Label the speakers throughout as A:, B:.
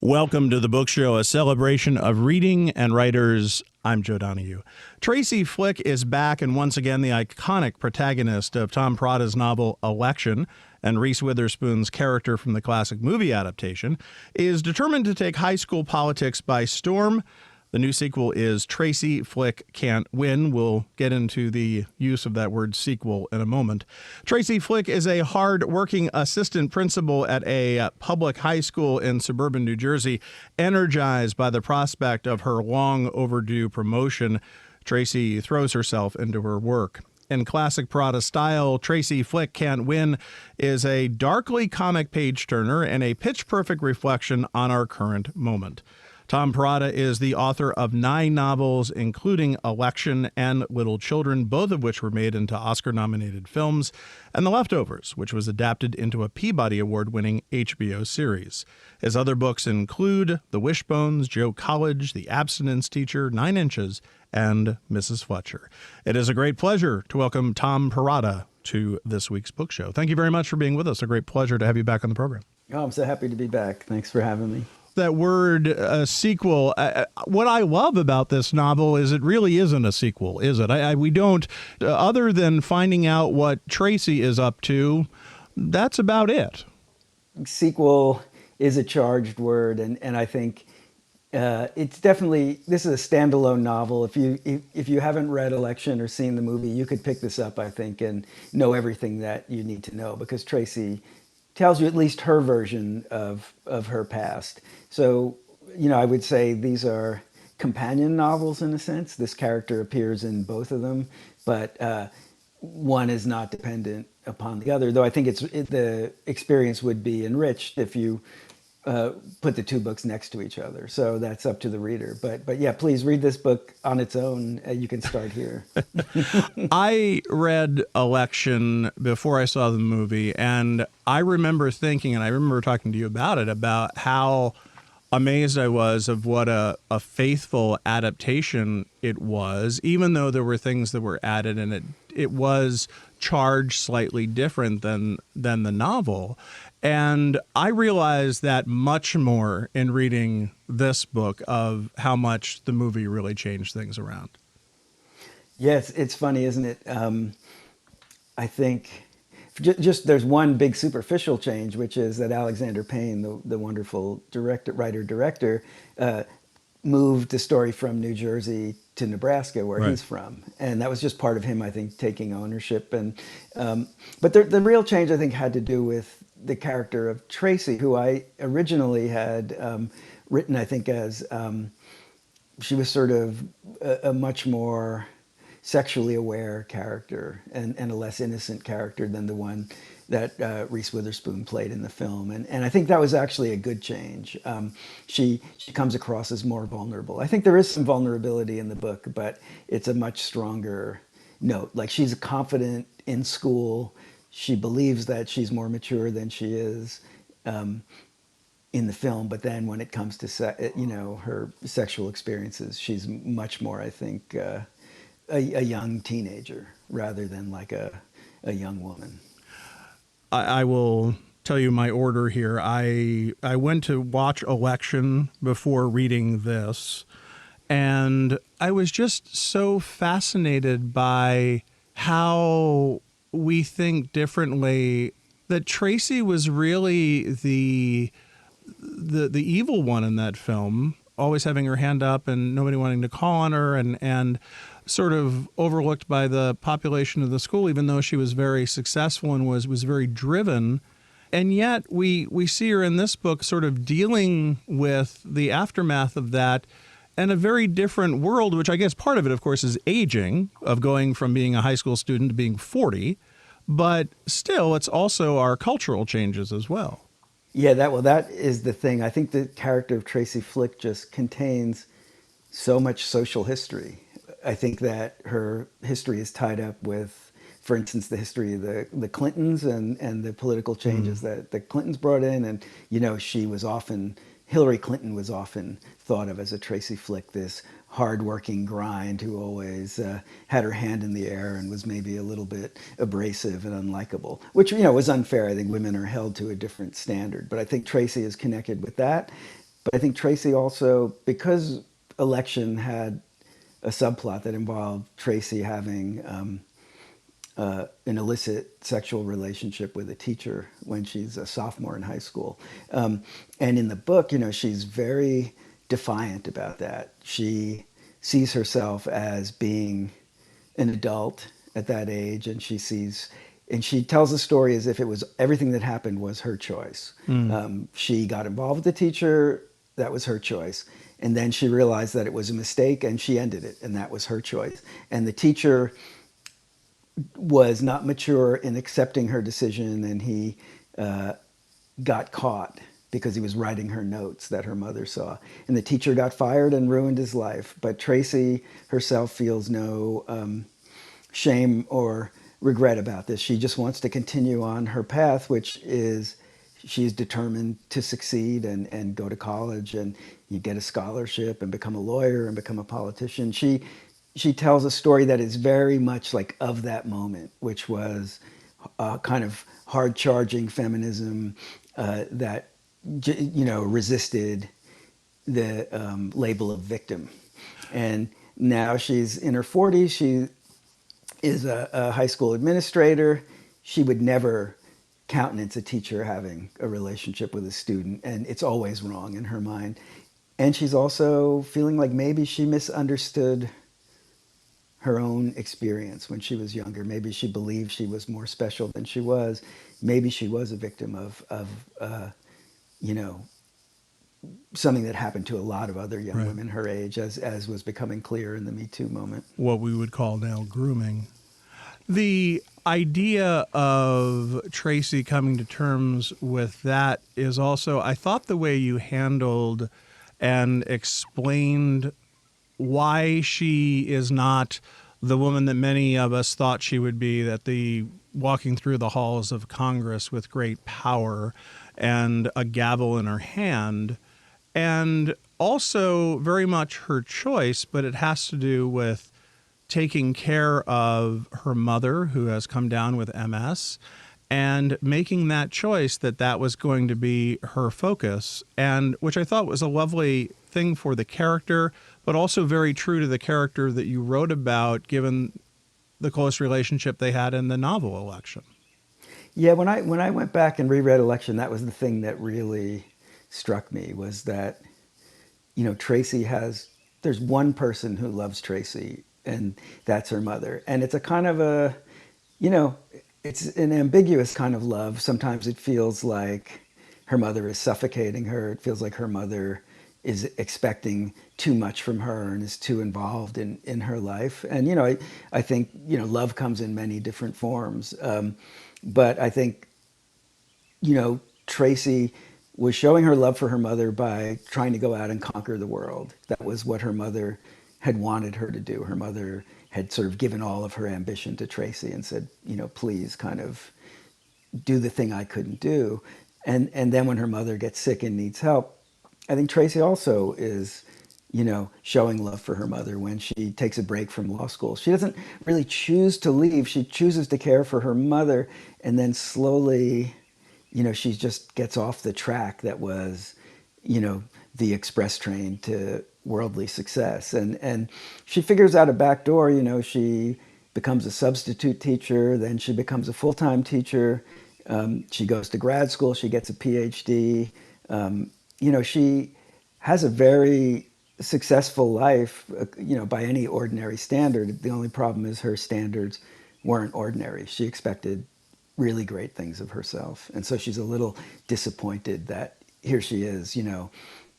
A: Welcome to the Book Show, a celebration of reading and writers. I'm Joe Donahue. Tracy Flick is back, and once again, the iconic protagonist of Tom Perrotta's novel Election and Reese Witherspoon's character from the classic movie adaptation, is determined to take high school politics by storm. The new sequel is Tracy Flick Can't Win. We'll get into the use of that word sequel in a moment. Tracy Flick is a hard-working assistant principal at a public high school in suburban New Jersey, energized by the prospect of her long overdue promotion. Tracy throws herself into her work. In classic Perotta style, Tracy Flick Can't Win is a darkly comic page-turner and a pitch-perfect reflection on our current moment. Tom Perrotta is the author of 9 novels, including Election and Little Children, both of which were made into Oscar-nominated films, and The Leftovers, which was adapted into a Peabody Award-winning HBO series. His other books include The Wishbones, Joe College, The Abstinence Teacher, 9 Inches, and Mrs. Fletcher. It is a great pleasure to welcome Tom Perrotta to this week's book show. Thank you very much for being with us. A great pleasure to have you back on the program.
B: Oh, I'm so happy to be back. Thanks for having me.
A: That word sequel, what I love about this novel is it really isn't a sequel, is it? We don't, other than finding out what Tracy is up to, that's about it.
B: Sequel is a charged word, and I think it's definitely, this is a standalone novel. If you haven't read Election or seen the movie, you could pick this up, I think, and know everything that you need to know, because Tracy tells you at least her version of her past. So, I would say these are companion novels in a sense. This character appears in both of them, but one is not dependent upon the other, though I think the experience would be enriched if you put the two books next to each other. So that's up to the reader. But yeah, please read this book on its own. You can start here.
A: I read Election before I saw the movie, and I remember thinking, and I remember talking to you about it, about how amazed I was of what a faithful adaptation it was, even though there were things that were added, and it was charged slightly different than the novel. And I realized that much more in reading this book of how much the movie really changed things around.
B: Yes, it's funny, isn't it? I think just there's one big superficial change, which is that Alexander Payne, the wonderful writer-director, moved the story from New Jersey to Nebraska, where he's from, and that was just part of him, I think, taking ownership. And but the real change, I think, had to do with the character of Tracy, who I originally had written, I think, as she was sort of a much more sexually aware character and a less innocent character than the one that Reese Witherspoon played in the film. And I think that was actually a good change. She comes across as more vulnerable. I think there is some vulnerability in the book, but it's a much stronger note. Like, she's confident in school. She believes that she's more mature than she is in the film. But then when it comes to, her sexual experiences, she's much more, I think, a young teenager rather than like a young woman.
A: I will tell you my order here. I went to watch Election before reading this, and I was just so fascinated by how we think differently, that Tracy was really the evil one in that film, always having her hand up and nobody wanting to call on her, and sort of overlooked by the population of the school, even though she was very successful and was very driven. And yet we see her in this book sort of dealing with the aftermath of that in a very different world, which I guess part of it, of course, is aging, of going from being a high school student to being 40. But still, it's also our cultural changes as well.
B: Yeah, that is the thing. I think the character of Tracy Flick just contains so much social history. I think that her history is tied up with, for instance, the history of the Clintons and the political changes that the Clintons brought in. And, Hillary Clinton was often thought of as a Tracy Flick, this hardworking grind who always had her hand in the air and was maybe a little bit abrasive and unlikable, which, was unfair. I think women are held to a different standard. But I think Tracy is connected with that. But I think Tracy also, because Election had a subplot that involved Tracy having an illicit sexual relationship with a teacher when she's a sophomore in high school. And in the book, she's very defiant about that. She sees herself as being an adult at that age, and she tells the story as if it was everything that happened was her choice. She got involved with the teacher, that was her choice. And then she realized that it was a mistake and she ended it, and that was her choice. And the teacher was not mature in accepting her decision, and he got caught because he was writing her notes that her mother saw. And the teacher got fired and ruined his life. But Tracy herself feels no shame or regret about this. She just wants to continue on her path, which is she's determined to succeed and go to college and you get a scholarship and become a lawyer and become a politician. She tells a story that is very much like of that moment, which was kind of hard-charging feminism that resisted the label of victim. And now she's in her 40s. She is a high school administrator. She would never countenance a teacher having a relationship with a student, and it's always wrong in her mind. And she's also feeling like maybe she misunderstood her own experience when she was younger. Maybe she believed she was more special than she was. Maybe she was a victim of something that happened to a lot of other young women her age, as was becoming clear in the Me Too moment.
A: What we would call now grooming. The idea of Tracy coming to terms with that is also, I thought the way you handled and explained why she is not the woman that many of us thought she would be, that the walking through the halls of Congress with great power and a gavel in her hand, and also very much her choice, but it has to do with taking care of her mother, who has come down with MS, and making that choice that was going to be her focus, and which I thought was a lovely thing for the character, but also very true to the character that you wrote about, given the close relationship they had in the novel Election.
B: Yeah, when I went back and reread Election, that was the thing that really struck me, was that, Tracy there's one person who loves Tracy, and that's her mother. And it's a kind of it's an ambiguous kind of love. Sometimes it feels like her mother is suffocating her. It feels like her mother is expecting too much from her and is too involved in her life. And, I think, love comes in many different forms. But I think, Tracy was showing her love for her mother by trying to go out and conquer the world. That was what her mother had wanted her to do. Her mother had sort of given all of her ambition to Tracy and said, please kind of do the thing I couldn't do. And then when her mother gets sick and needs help, I think Tracy also is, showing love for her mother when she takes a break from law school. She doesn't really choose to leave. She chooses to care for her mother, and then slowly, she just gets off the track that was, the express train to worldly success. And she figures out a back door. She becomes a substitute teacher, then she becomes a full-time teacher. She goes to grad school, she gets a PhD. She has a very successful life, by any ordinary standard. The only problem is her standards weren't ordinary. She expected really great things of herself. And so she's a little disappointed that here she is,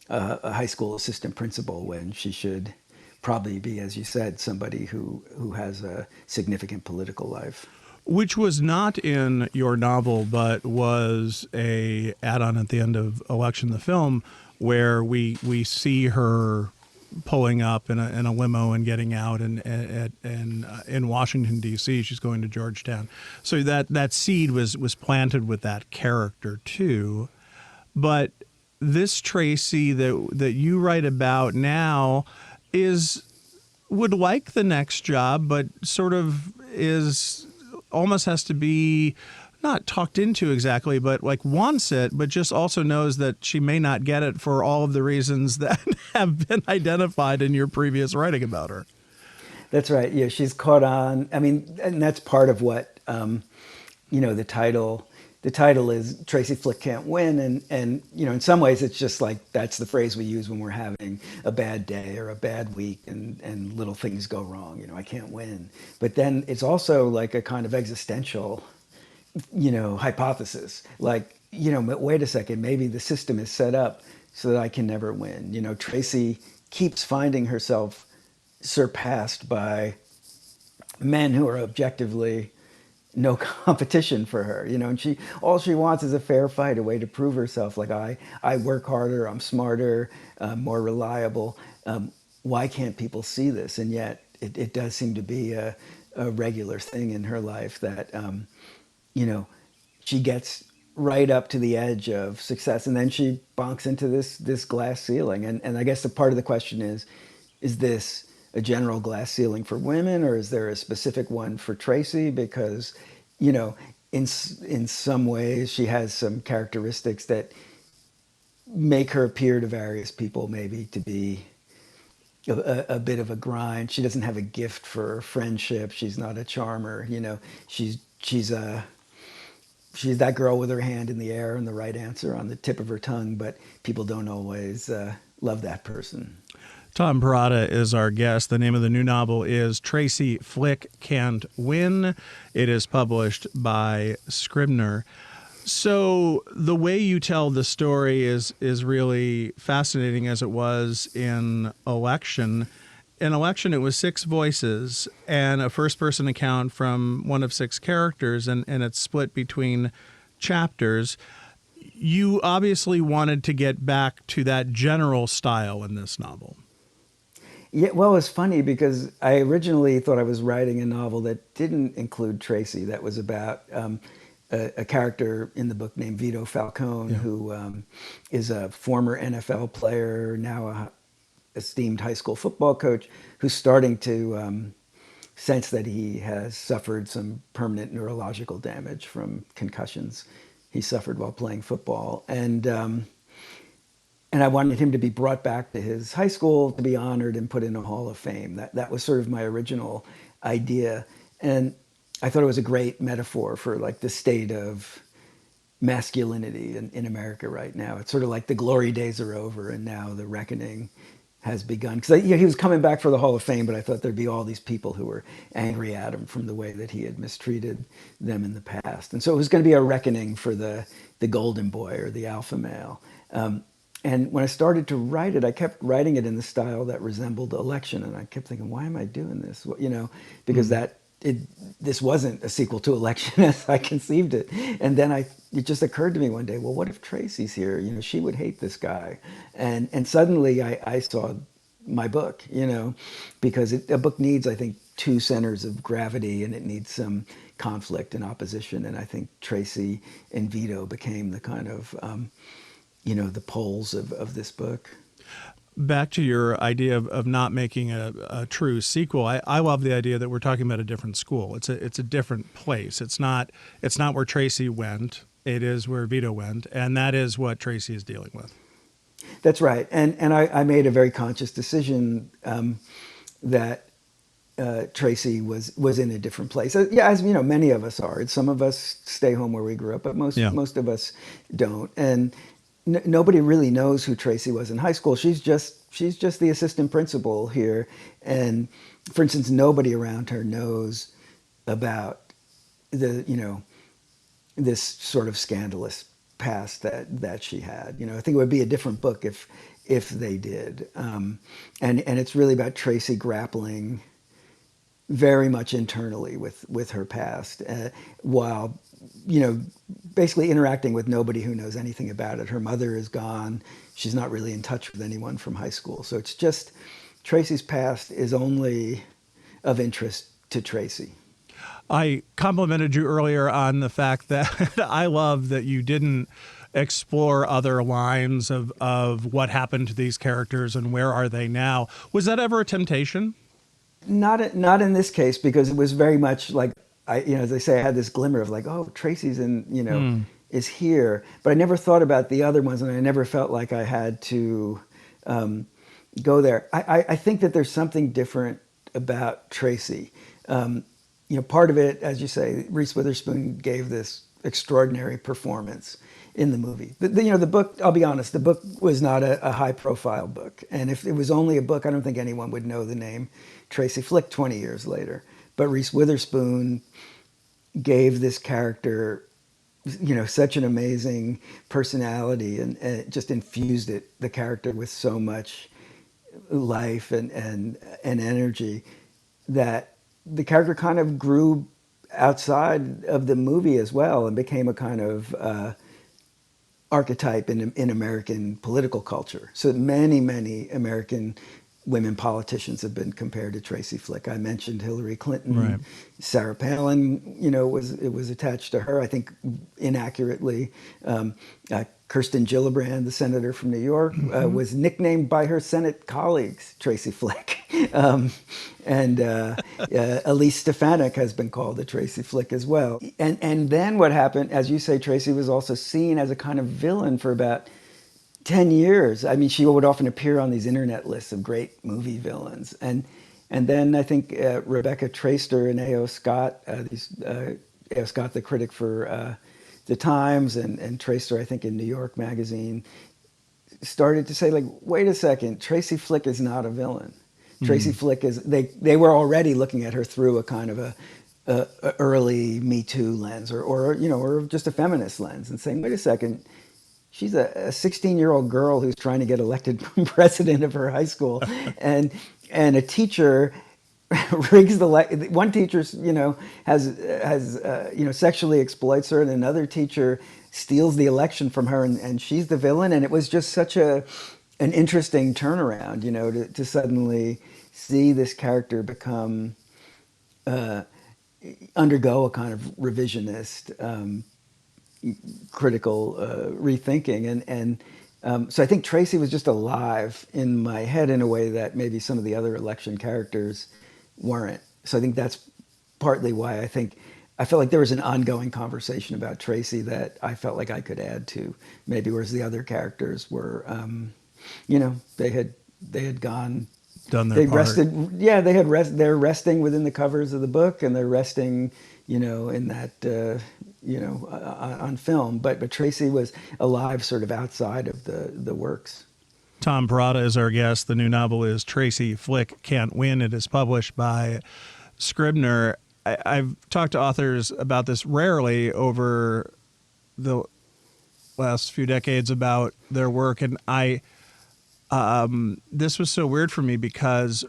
B: a high school assistant principal, when she should probably be, as you said, somebody who has a significant political life.
A: Which was not in your novel, but was a add-on at the end of Election, the film, where we see her pulling up in a limo and getting out in Washington, D.C. She's going to Georgetown. So that seed was planted with that character too. But this Tracy that you write about now would like the next job, but sort of almost has to be not talked into exactly, but like wants it, but just also knows that she may not get it for all of the reasons that have been identified in your previous writing about her.
B: That's right. Yeah, she's caught on. I mean, and that's part of what the title. The title is Tracy Flick Can't Win, and in some ways it's just like that's the phrase we use when we're having a bad day or a bad week, and little things go wrong. I can't win. But then it's also like a kind of existential, hypothesis. Like, wait a second, maybe the system is set up so that I can never win. Tracy keeps finding herself surpassed by men who are objectively no competition for her, and all she wants is a fair fight, a way to prove herself. Like I work harder, I'm smarter, more reliable. Why can't people see this? And yet it does seem to be a regular thing in her life that, she gets right up to the edge of success, and then she bonks into this glass ceiling. And I guess the part of the question is this a general glass ceiling for women, or is there a specific one for Tracy? Because, in some ways she has some characteristics that make her appear to various people maybe to be a bit of a grind. She doesn't have a gift for friendship. She's not a charmer. She's that girl with her hand in the air and the right answer on the tip of her tongue, but people don't always love that person.
A: Tom Perrotta is our guest. The name of the new novel is Tracy Flick Can't Win. It is published by Scribner. So the way you tell the story is really fascinating, as it was in Election. In Election, it was 6 voices and a first-person account from one of 6 characters, and it's split between chapters. You obviously wanted to get back to that general style in this novel.
B: Yeah, well, it's funny because I originally thought I was writing a novel that didn't include Tracy. That was about a character in the book named Vito Falcone, who is a former NFL player, now a esteemed high school football coach, who's starting to sense that he has suffered some permanent neurological damage from concussions he suffered while playing football. And I wanted him to be brought back to his high school to be honored and put in a Hall of Fame. That was sort of my original idea. And I thought it was a great metaphor for like the state of masculinity in America right now. It's sort of like the glory days are over and now the reckoning has begun. Because he was coming back for the Hall of Fame, but I thought there'd be all these people who were angry at him from the way that he had mistreated them in the past. And so it was going to be a reckoning for the golden boy or the alpha male. And when I started to write it, I kept writing it in the style that resembled Election, and I kept thinking, why am I doing this? Because this wasn't a sequel to Election as I conceived it. And then it just occurred to me one day, well, what if Tracy's here? She would hate this guy. And suddenly I saw my book, because a book needs, I think, 2 centers of gravity, and it needs some conflict and opposition. And I think Tracy and Vito became the kind of the poles of this book.
A: Back to your idea of not making a true sequel, I love the idea that we're talking about a different school. It's a different place. It's not where Tracy went. It is where Vito went, and that is what Tracy is dealing with.
B: That's right. And I made a very conscious decision that Tracy was in a different place. As many of us are. Some of us stay home where we grew up, but most of us don't. And nobody really knows who Tracy was in high school. She's just the assistant principal here, and for instance, nobody around her knows about this sort of scandalous past that she had. I think it would be a different book if they did, and it's really about Tracy grappling very much internally with her past, while basically interacting with nobody who knows anything about it. Her mother is gone. She's not really in touch with anyone from high school. So it's just Tracy's past is only of interest to Tracy.
A: I complimented you earlier on the fact that I love that you didn't explore other lines of what happened to these characters and where are they now. Was that ever a temptation?
B: Not in this case, because it was very much like as they say, I had this glimmer of like, oh, Tracy's is here, but I never thought about the other ones, and I never felt like I had to go there. I think that there's something different about Tracy. Part of it, as you say, Reese Witherspoon gave this extraordinary performance in the movie. The book, I'll be honest, the book was not a high-profile book. And if it was only a book, I don't think anyone would know the name Tracy Flick 20 years later. But Reese Witherspoon gave this character, such an amazing personality, and it just infused the character with so much life and energy that the character kind of grew outside of the movie as well and became a kind of archetype in American political culture. So many American women politicians have been compared to Tracy Flick. I mentioned Hillary Clinton.
A: Right.
B: Sarah Palin, was attached to her, I think inaccurately. Kirsten Gillibrand, the senator from New York, was nicknamed by her Senate colleagues Tracy Flick. And Elise Stefanik has been called a Tracy Flick as well. And then what happened, as you say, Tracy was also seen as a kind of villain for about 10 years. I mean, she would often appear on these internet lists of great movie villains. And then I think Rebecca Traister and A.O. Scott, A.O. Scott, the critic for The Times, and Traister, I think, in New York Magazine, started to say, like, wait a second, Tracy Flick is not a villain. Tracy Flick is, they were already looking at her through a kind of a early Me Too lens or just a feminist lens, and saying, wait a second, she's a 16-year-old girl who's trying to get elected president of her high school, and a teacher rigs one teacher has sexually exploits her, and another teacher steals the election from her, and she's the villain. And it was just such an interesting turnaround, to suddenly see this character become undergo a kind of revisionist critical rethinking, and so I think Tracy was just alive in my head in a way that maybe some of the other election characters weren't. So I think that's partly why I felt like there was an ongoing conversation about Tracy that I felt like I could add to, maybe, whereas the other characters were, they had gone,
A: done their
B: they
A: part.
B: rested. Yeah, they're resting within the covers of the book, and they're resting, in that. On film, but Tracy was alive sort of outside of the works.
A: Tom Perrotta is our guest. The new novel is Tracy Flick Can't Win. It is published by Scribner. I've talked to authors about this rarely over the last few decades about their work, and this was so weird for me because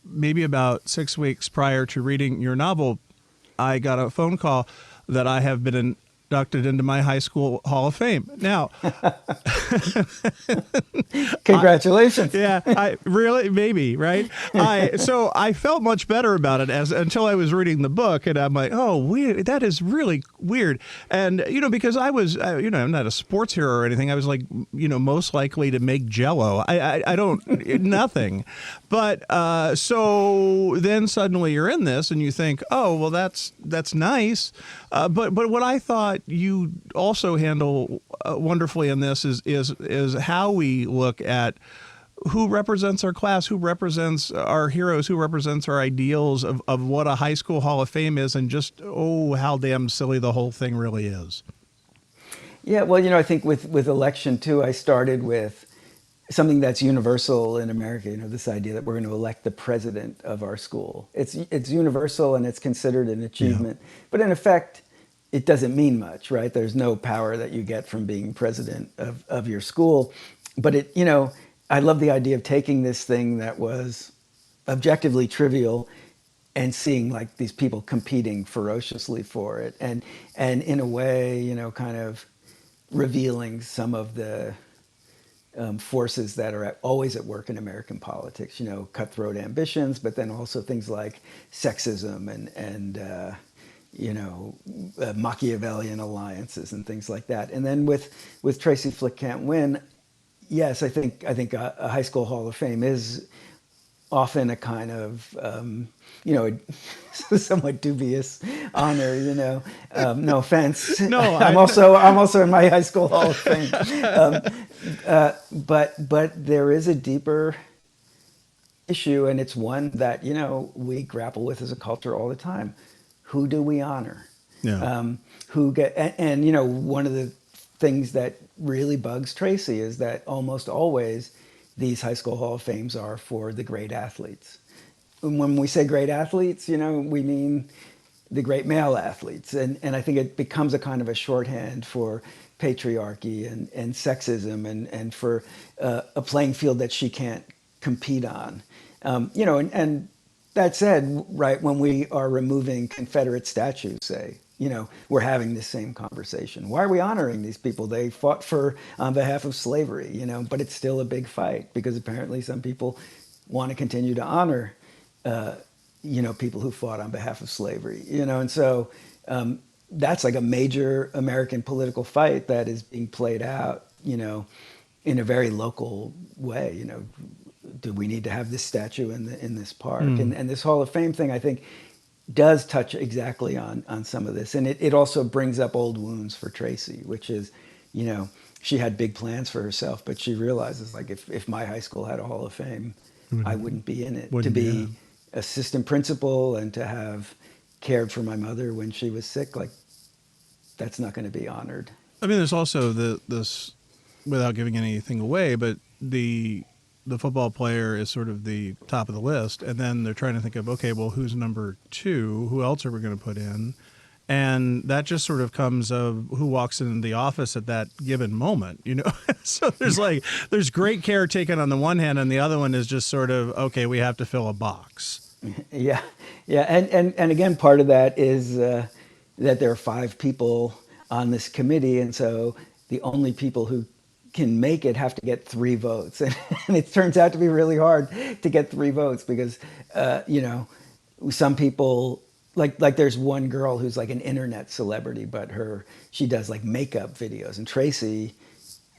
A: maybe about 6 weeks prior to reading your novel, I got a phone call that I have been inducted into my high school Hall of Fame. Now,
B: congratulations.
A: I really, maybe, right? So I felt much better about it until I was reading the book, and I'm like, oh, weird. That is really weird. And, because I was, I'm not a sports hero or anything. I was like, most likely to make Jell-O. I don't, nothing. But so then suddenly you're in this and you think, oh, well, that's nice. But what I thought you also handle wonderfully in this is how we look at who represents our class, who represents our heroes, who represents our ideals of what a high school Hall of Fame is, and just, how damn silly the whole thing really is.
B: Yeah, well, I think with election too, I started with something that's universal in America, this idea that we're going to elect the president of our school. It's universal and it's considered an achievement, but in effect, it doesn't mean much, right? There's no power that you get from being president of your school. But I love the idea of taking this thing that was objectively trivial and seeing like these people competing ferociously for it, and in a way, kind of revealing some of the forces that are always at work in American politics, cutthroat ambitions, but then also things like sexism and Machiavellian alliances and things like that. And then with Tracy Flick Can't Win, yes, I think a high school Hall of Fame is often a kind of, you know, somewhat dubious honor. You know, no offense.
A: No,
B: I'm also in my high school Hall of Fame. Um, but there is a deeper issue, and it's one that, you know, we grapple with as a culture all the time. Who do we honor?
A: yeah.
B: Who get and you know, one of the things that really bugs Tracy is that almost always these high school Hall of Fames are for the great athletes. And when we say great athletes, you know, we mean the great male athletes. And I think it becomes a kind of a shorthand for patriarchy and sexism and for a playing field that she can't compete on. You know, and that said, right, when we are removing Confederate statues, say, you know, we're having this same conversation. Why are we honoring these people? They fought for on behalf of slavery, you know, but it's still a big fight because apparently some people want to continue to honor you know, people who fought on behalf of slavery, you know, and so that's like a major American political fight that is being played out, you know, in a very local way. You know, do we need to have this statue in this park? And this Hall of Fame thing, I think, does touch exactly on some of this, and it also brings up old wounds for Tracy, which is, you know, she had big plans for herself, but she realizes, like, if my high school had a Hall of Fame, I wouldn't be in it. To be assistant principal and to have cared for my mother when she was sick, like, that's not going to be honored.
A: I mean, there's also this, without giving anything away, but the football player is sort of the top of the list, and then they're trying to think of, okay, well, who's number two? Who else are we going to put in? And that just sort of comes of who walks into the office at that given moment, you know? So there's great care taken on the one hand, and the other one is just sort of, okay, we have to fill a box.
B: Yeah. Yeah. And again, part of that is that there are 5 people on this committee. And so the only people who can make it have to get 3 votes. And it turns out to be really hard to get 3 votes because, you know, some people, like there's one girl who's like an internet celebrity, but she does like makeup videos, and Tracy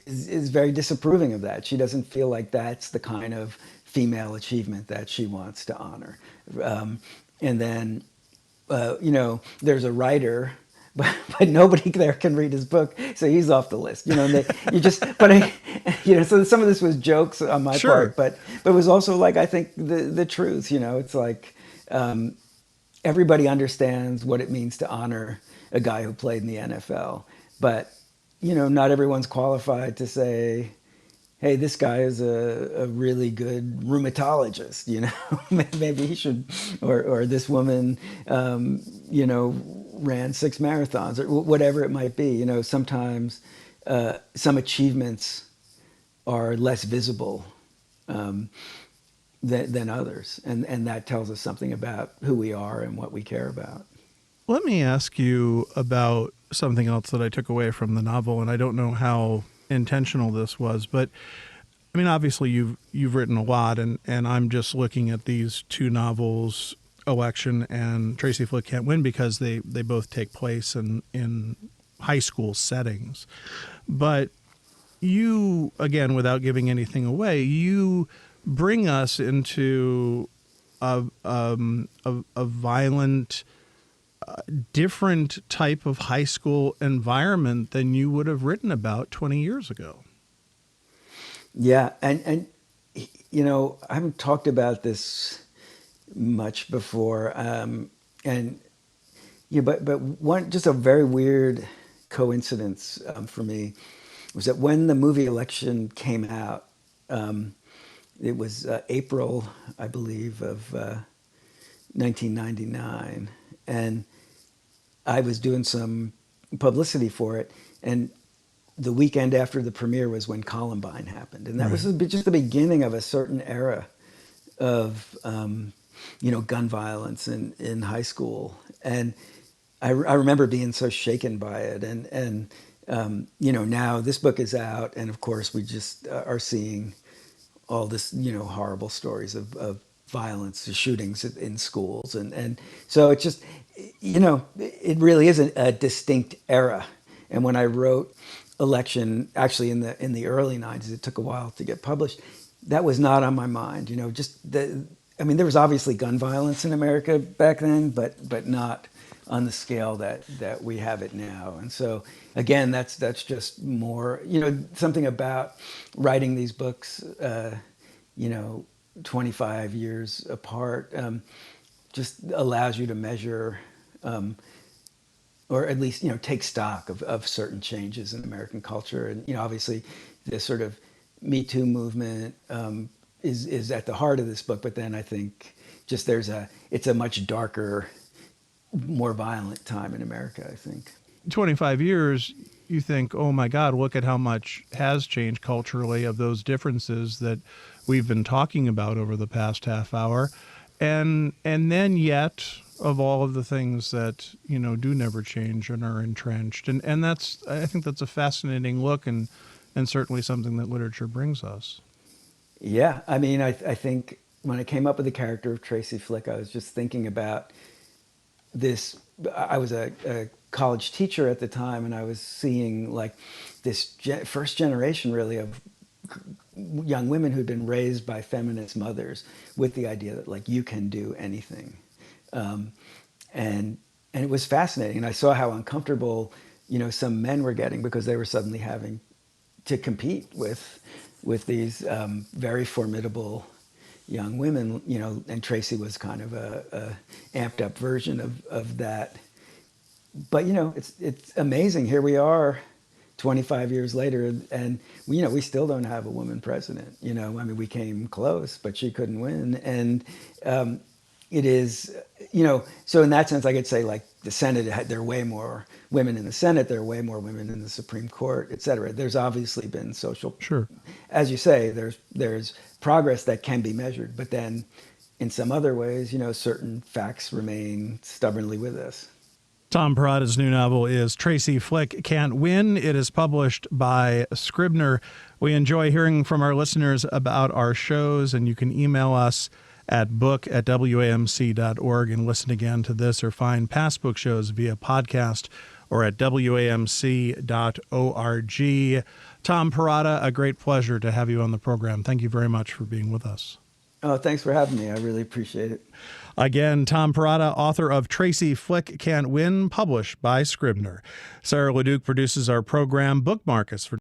B: is very disapproving of that. She doesn't feel like that's the kind of female achievement that she wants to honor. And then, you know, there's a writer, but nobody there can read his book, so he's off the list. You know, you know, so some of this was jokes on my part, but it was also, like, I think the truth. You know, it's like, everybody understands what it means to honor a guy who played in the NFL, but, you know, not everyone's qualified to say, hey, this guy is a really good rheumatologist, you know, maybe he should, or this woman, you know, ran 6 marathons, or whatever it might be. You know, sometimes some achievements are less visible than others, and that tells us something about who we are and what we care about.
A: Let me ask you about something else that I took away from the novel, and I don't know how intentional this was, but I mean, obviously you've written a lot, and I'm just looking at these 2 novels, Election and Tracy Flick Can't Win, because they both take place in high school settings. But you, again, without giving anything away, you bring us into a violent, different type of high school environment than you would have written about 20 years ago.
B: Yeah, and you know, I haven't talked about this much before, and yeah, but one, just a very weird coincidence for me was that when the movie Election came out, it was April, I believe, of 1999, and I was doing some publicity for it, and the weekend after the premiere was when Columbine happened, and that was just the beginning of a certain era of you know, gun violence in high school, and I remember being so shaken by it, and you know, now this book is out, and of course we just are seeing all this, you know, horrible stories of violence, shootings in schools, and so it's just, you know, it really is a distinct era. And when I wrote Election, actually in the early 90s, it took a while to get published, that was not on my mind. You know, just I mean, there was obviously gun violence in America back then, but not on the scale that we have it now. And so, again, that's just more, something about writing these books, 25 years apart, just allows you to measure, or at least, take stock of certain changes in American culture. And, obviously, the sort of Me Too movement is at the heart of this book. But then I think just it's a much darker, more violent time in America, I think.
A: 25 years, you think, oh my God, look at how much has changed culturally of those differences that we've been talking about over the past half hour. And then yet of all of the things that, do never change and are entrenched. And I think that's a fascinating look and certainly something that literature brings us.
B: Yeah. I mean, I think when I came up with the character of Tracy Flick, I was just thinking about this. I was a college teacher at the time, and I was seeing like this first generation really of young women who'd been raised by feminist mothers with the idea that like you can do anything, and it was fascinating. And I saw how uncomfortable some men were getting because they were suddenly having to compete with these very formidable young women, and Tracy was kind of a amped up version of that. But it's amazing. Here we are, 25 years later, and we still don't have a woman president. I mean, we came close, but she couldn't win. And it is, so in that sense, I could say like the Senate, there are way more women in the Senate, there are way more women in the Supreme Court, et cetera. There's obviously been social,
A: sure,
B: as you say, there's progress that can be measured, but then in some other ways, certain facts remain stubbornly with us.
A: Tom Perotta's new novel is Tracy Flick Can't Win. It is published by Scribner. We enjoy hearing from our listeners about our shows, and you can email us at book@wamc.org and listen again to this or find past book shows via podcast or at wamc.org. Tom Perrotta, a great pleasure to have you on the program. Thank you very much for being with us.
B: Oh, thanks for having me. I really appreciate it.
A: Again, Tom Perrotta, author of Tracy Flick Can't Win, published by Scribner. Sarah LeDuc produces our program. Bookmark us for